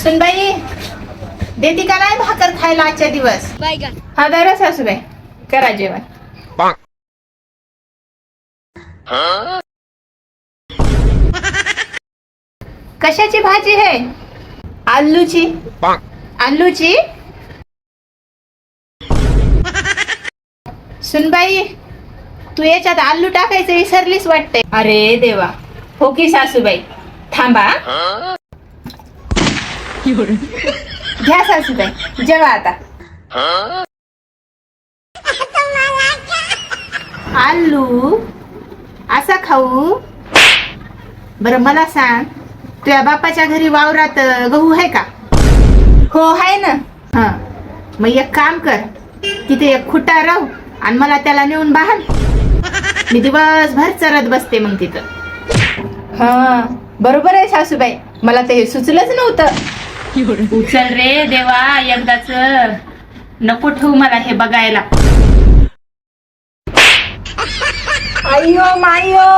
सुनबाई देती का नाही भाकर खायला आजच्या दिवस? हा दर सासूबाई करा जेवण. कशाची भाजी आहे? आलूची. आलूची. सुनबाई तू याच्यात आलू टाकायचं विसरलीस वाटते. अरे देवा. हो की सासूबाई थांबा. घ्या सासूबाई जेवा आता. आलू असा खाऊ? बरं मला सांग, तुझ्या बापाच्या घरी वावरात गहू आहे का? हो आहे ना. हा मग एक काम कर, तिथे एक खुटा राहू आणि मला त्याला नेऊन बांध. मी दिवसभर चरत बसते मग तिथं. हा बरोबर आहे सासूबाई, मला ते सुचलंच नव्हतं. उचल रे देवा एकदाच, नको ठेवू मला हे बघायला. अय्यो मायो.